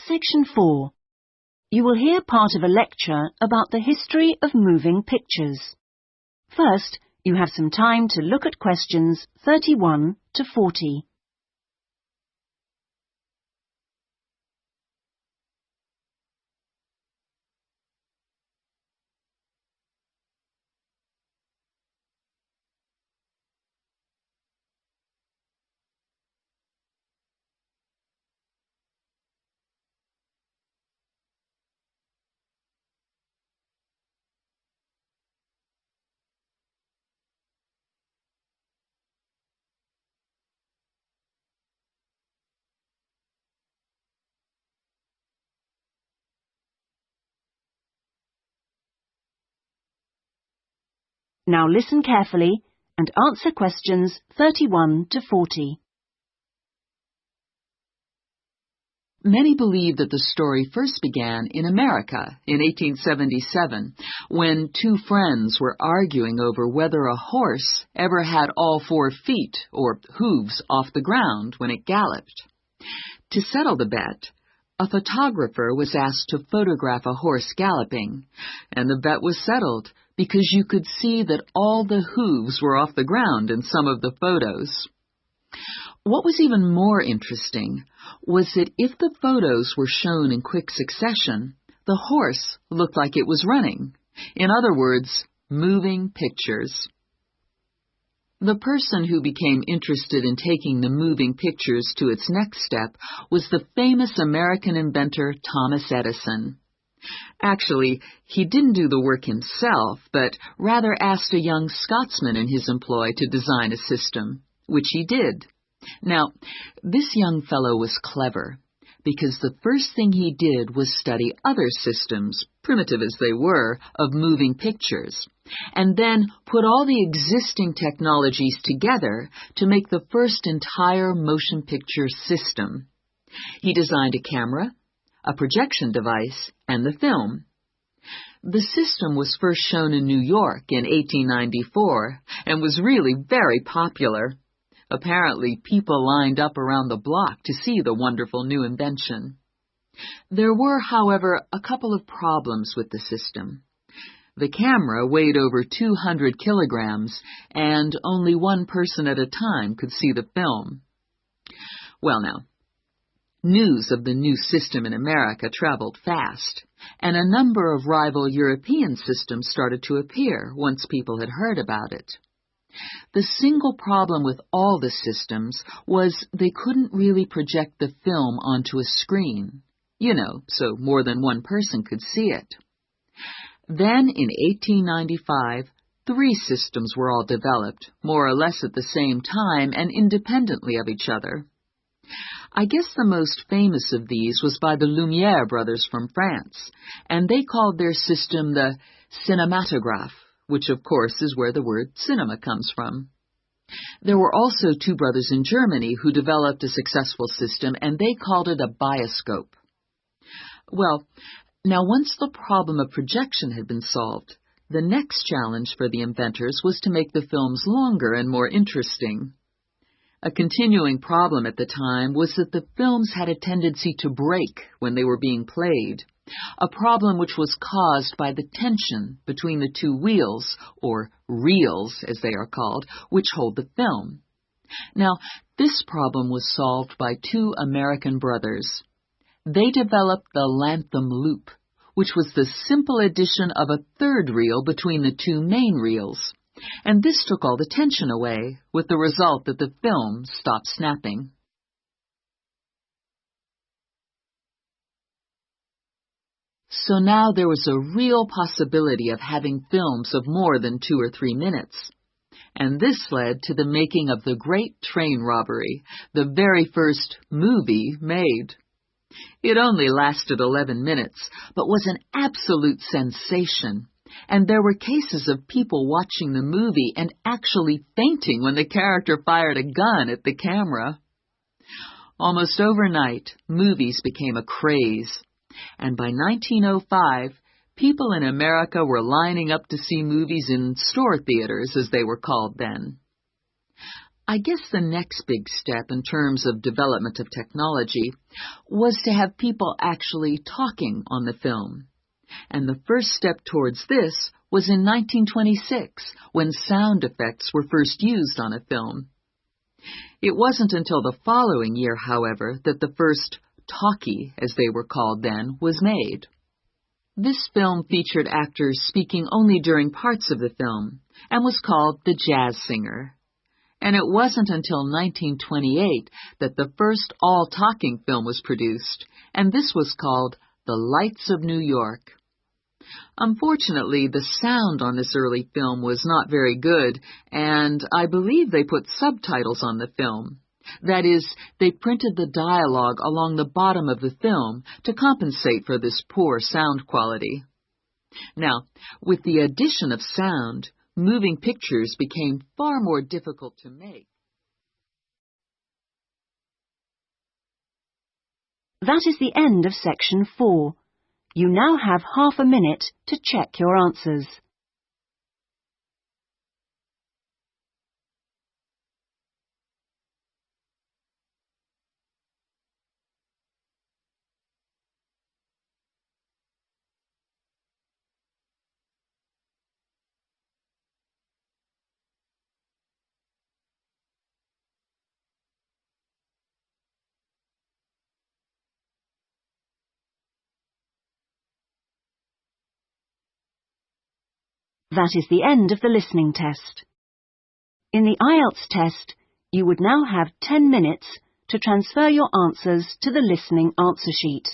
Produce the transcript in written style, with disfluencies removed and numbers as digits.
Section 4. You will hear part of a lecture about the history of moving pictures. First, you have some time to look at questions 31 to 40. Now listen carefully and answer questions 31 to 40. Many believe that the story first began in America in 1877, when two friends were arguing over whether a horse ever had all 4 feet, or hooves, off the ground when it galloped. To settle the bet, a photographer was asked to photograph a horse galloping, and the bet was settled because you could see that all the hooves were off the ground in some of the photos. What was even more interesting was that if the photos were shown in quick succession, the horse looked like it was running. In other words, moving pictures. The person who became interested in taking the moving pictures to its next step was the famous American inventor Thomas Edison. Actually, he didn't do the work himself, but rather asked a young Scotsman in his employ to design a system, which he did. Now, this young fellow was clever, because the first thing he did was study other systems, primitive as they were, of moving pictures, and then put all the existing technologies together to make the first entire motion picture system. He designed a camera, a projection device, and the film. The system was first shown in New York in 1894 and was really very popular. Apparently, people lined up around the block to see the wonderful new invention. There were, however, a couple of problems with the system. The camera weighed over 200 kilograms, and only one person at a time could see the film. Well now, news of the new system in America traveled fast, and a number of rival European systems started to appear once people had heard about it. The single problem with all the systems was they couldn't really project the film onto a screen, so more than one person could see it. Then, in 1895, 3 systems were all developed, more or less at the same time and independently of each other. I guess the most famous of these was by the Lumière brothers from France, and they called their system the cinematograph, which of course is where the word cinema comes from. There were also 2 brothers in Germany who developed a successful system, and they called it a bioscope. Well, now once the problem of projection had been solved, the next challenge for the inventors was to make the films longer and more interesting. A continuing problem at the time was that the films had a tendency to break when they were being played, a problem which was caused by the tension between the 2 wheels, or reels as they are called, which hold the film. Now, this problem was solved by 2 American brothers. They developed the Latham loop, which was the simple addition of a 3rd reel between the 2 main reels. And this took all the tension away, with the result that the film stopped snapping. So now there was a real possibility of having films of more than 2 or 3 minutes. And this led to the making of The Great Train Robbery, the very first movie made. It only lasted 11 minutes, but was an absolute sensation. And there were cases of people watching the movie and actually fainting when the character fired a gun at the camera. Almost overnight, movies became a craze. And by 1905, people in America were lining up to see movies in store theaters, as they were called then. I guess the next big step in terms of development of technology was to have people actually talking on the film. And the first step towards this was in 1926, when sound effects were first used on a film. It wasn't until the following year, however, that the first talkie, as they were called then, was made. This film featured actors speaking only during parts of the film and was called The Jazz Singer. And it wasn't until 1928 that the first all-talking film was produced, and this was called The Lights of New York. Unfortunately, the sound on this early film was not very good, and I believe they put subtitles on the film. That is, they printed the dialogue along the bottom of the film to compensate for this poor sound quality. Now, with the addition of sound, moving pictures became far more difficult to make. That is the end of section 4. You now have half a minute to check your answers. That is the end of the listening test. In the IELTS test, you would now have 10 minutes to transfer your answers to the listening answer sheet.